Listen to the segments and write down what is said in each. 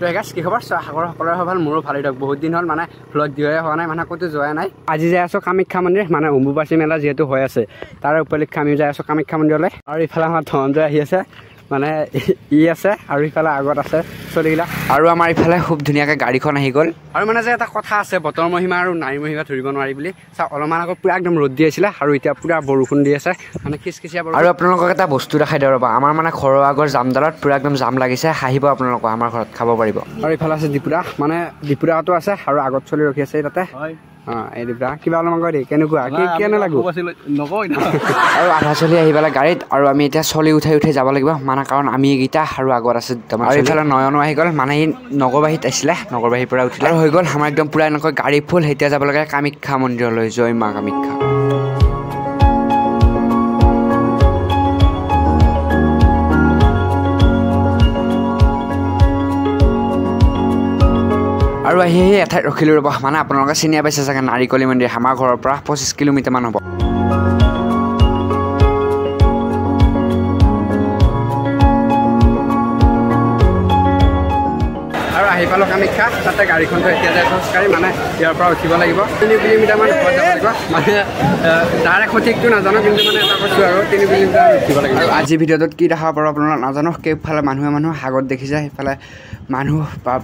তো গাইছ কি খবৰ সাগৰ সকলোৰে ভাল মোৰো ভালেই দিয়ক বহুত দিন হ'ল মানে ভ্লগ দিয়াই হোৱা নাই মানে ক'তো যোৱা নাই আজি যাই আছোঁ কামাখ্যা মন্দিৰ মানে অম্বুবাচী মেলা যিহেতু হৈ আছে তাৰ উপলক্ষে আমি যাই আছোঁ কামাখ্যা মন্দিৰলৈ আৰু ইফালে আমাৰ ধনঞ্জয় আহি আছে মানে আছে আৰু ইফালে আগত আছে চলিগিলা আৰু আমাৰ ইফালে খুব ধুনীয়াকৈ গাড়ীখন আহি গ'ল আৰু মানে যে এটা কথা আছে বতৰ মহিমা আৰু নাৰী মহিমা ধৰিব নোৱাৰি বুলি চাওক অলপমান আগত পুৰা একদম ৰ'দ দি আছিলে আৰু এতিয়া পুৰা বৰষুণ দি আছে মানে খিচখিচিয়া আৰু আপোনালোকক এটা বস্তু দেখাই দিওঁ ৰ'বা আমাৰ মানে ঘৰৰ আগৰ জামডালত পুৰা একদম জাম লাগিছে আহিব আপোনালোকক আমাৰ ঘৰত খাব পাৰিব আৰু ইফালে আছে ডিপুৰা মানে ডিপুৰাটো আছে আৰু আগত চলি ৰখি আছে তাতে এই ডিপুৰা কিবা অলপমান কৈ দেই কেনেকুৱা কেনে লাগিব আৰু আধা চলি আহি পেলাই গাড়ীত আৰু আমি এতিয়া চলি উঠাই যাব লাগিব মানে কাৰণ আমি এইকেইটা আৰু আগত আছে দুটামান আৰু ইফালে নয়নো আহি গ'ল মানে ই নগৰবাহীত আছিলে নগৰবাহীৰ পৰা উঠিলে আৰু হৈ গ'ল আমাৰ একদম পুৰা এনেকৈ গাড়ী ফুল এতিয়া যাব লাগে কামাখ্যা মন্দিৰলৈ জয় মা কামাখ্যা আৰু আহি এঠাইত ৰখিলোঁ ৰ'ব মানে আপোনালোকে চিনি পাইছে চাগে নাৰিকলী মন্দিৰ আমাৰ ঘৰৰ পৰা 25 কিলোমিটাৰমান হ'ব আৰু আহি পালোঁ কামাখ্যা তাতে গাড়ীখনটো এতিয়া যায় খোজকাঢ়ি মানে ইয়াৰ পৰা উঠিব লাগিব 3 কিলোমিটাৰমান যাব লাগিব মানে ডাইৰেক্ট সঠিকটো নাজানো কিন্তু মানে এটা কৈছোঁ আৰু 3 কিলোমিটাৰ উঠিব লাগিব আৰু আজি ভিডিঅ'টোত কি দেখা পাব আপোনালোকে নাজানো কেইফালে মানুহ আগত দেখিছে সেইফালে মানুহ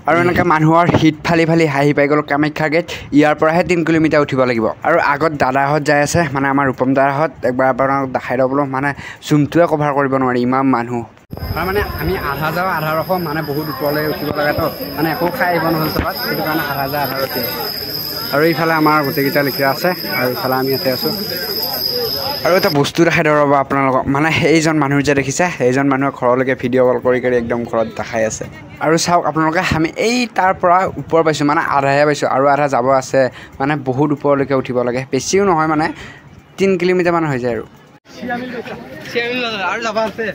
আৰু এনেকৈ মানুহৰ হিট ফালি হাঁহি পাই গ'ল কামাখ্যা গেট ইয়াৰ পৰাহে 3 কিলোমিটাৰ উঠিব লাগিব আৰু আগত দাদাহঁত যাই আছে মানে আমাৰ ৰূপম দাদাহঁত একবাৰ আপোনাক দেখাই দিওঁ বোলো মানে জুমটোৱে কভাৰ কৰিব নোৱাৰি ইমান মানুহ আৰু মানে আমি আধা যাওঁ আধা ৰখোঁ মানে বহুত ওপৰলৈ উঠিব লগাতো মানে একো খাই আহিব নহ'ল তলত সেইটো কাৰণে আধা যায় আধা ৰখি আৰু ইফালে আমাৰ গোটেইকেইটা লিখা আছে আৰু ইফালে আমি ইয়াতে আছোঁ আৰু এটা বস্তু দেখাই দিওঁ ৰ'ব আপোনালোকক মানে সেইজন মানুহ যে দেখিছে সেইজন মানুহে ঘৰলৈকে ভিডিঅ' কল কৰি একদম ঘৰত দেখাই আছে আৰু চাওক আপোনালোকে আমি এই তাৰ পৰা ওপৰ পাইছোঁ মানে আধাহে পাইছোঁ আৰু আধা যাব আছে মানে বহুত ওপৰলৈকে উঠিব লাগে বেছিও নহয় মানে 3 কিলোমিটাৰমান হৈ যায় আৰু যাব আছে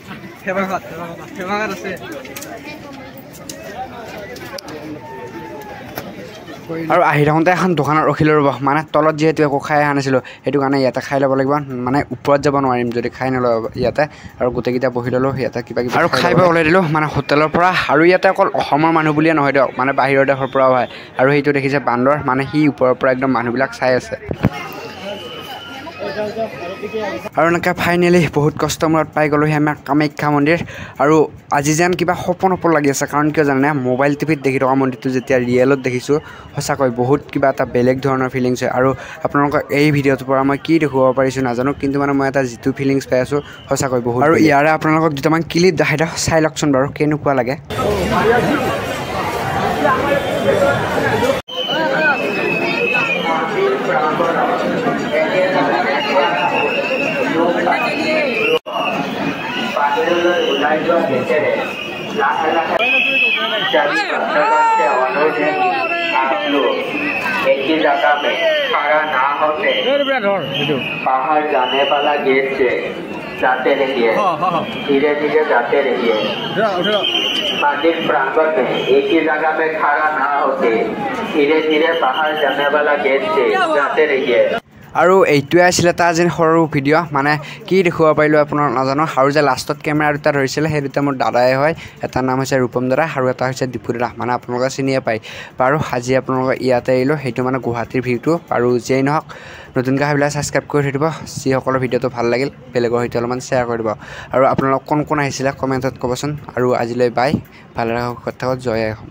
আৰু আহি থাকোঁতে এখন দোকানত ৰখিলোঁ ৰ'ব মানে তলত যিহেতু একো খাই অহা নাছিলোঁ সেইটো কাৰণে ইয়াতে খাই ল'ব লাগিব মানে ওপৰত যাব নোৱাৰিম যদি খাই নলওঁ ইয়াতে আৰু গোটেইকেইটা বহি ল'লোঁ ইয়াতে কিবা আৰু খাই ওলাই দিলোঁ মানে হোটেলৰ পৰা আৰু ইয়াতে অকল অসমৰ মানুহ বুলিয়ে নহয় দিয়ক মানে বাহিৰৰ দেশৰ পৰাও হয় আৰু সেইটো দেখিছে বান্দৰ মানে সি ওপৰৰ পৰা একদম মানুহবিলাক চাই আছে আৰু এনেকৈ ফাইনেলি বহুত কষ্ট মূৰত পাই গ'লোহি আমাৰ কামাখ্যা মন্দিৰ আৰু আজি যেন কিবা সপোন লাগি আছে কাৰণ কিয় জানে মোবাইল টিভিত দেখি থকা মন্দিৰটো যেতিয়া ৰিয়েলত দেখিছোঁ সঁচাকৈ বহুত কিবা এটা বেলেগ ধৰণৰ ফিলিংছ হয় আৰু আপোনালোকক এই ভিডিঅ'টোৰ পৰা মই কি দেখুৱাব পাৰিছোঁ নাজানো কিন্তু মানে মই এটা যিটো ফিলিংছ পাই আছোঁ সঁচাকৈ বহুত আৰু ইয়াৰে আপোনালোকক দুটামান ক্লিপ দেখাই দিওঁ চাই লওকচোন বাৰু কেনেকুৱা লাগে एक ही जगह में खड़ा ना होते बाहर जाने वाला गेट से जाते रहिए धीरे धीरे जाते रहिए मंदिर प्रांगण में एक ही जगह में खड़ा ना होते धीरे धीरे बाहर जाने वाला गेट से जाते रहिए আৰু এইটোৱে আছিলে এটা যেন সৰু ভিডিঅ' মানে কি দেখুৱাব পাৰিলোঁ আপোনাৰ নাজানো আৰু যে লাষ্টত কেমেৰা দুটা ধৰিছিলে সেই দুটা মোৰ দাদাই হয় এটাৰ নাম হৈছে ৰূপম দাদা আৰু এটা হৈছে ডিপু দাদা মানে আপোনালোকে চিনিয়ে পায় বাৰু আজি আপোনালোকে ইয়াতে আহিলোঁ সেইটো মানে গুৱাহাটীৰ ভিউটো আৰু যিয়েই নহওক নতুনকৈ সেইবিলাক ছাবস্ক্ৰাইব কৰি থৈ দিব যিসকলৰ ভিডিঅ'টো ভাল লাগিল বেলেগৰ সৈতে অলপমান শ্বেয়াৰ কৰি দিব আৰু আপোনালোক কোন আহিছিলে কমেণ্টত ক'বচোন আৰু আজিলৈ বাই ভালে থাকক জয় আই অসম।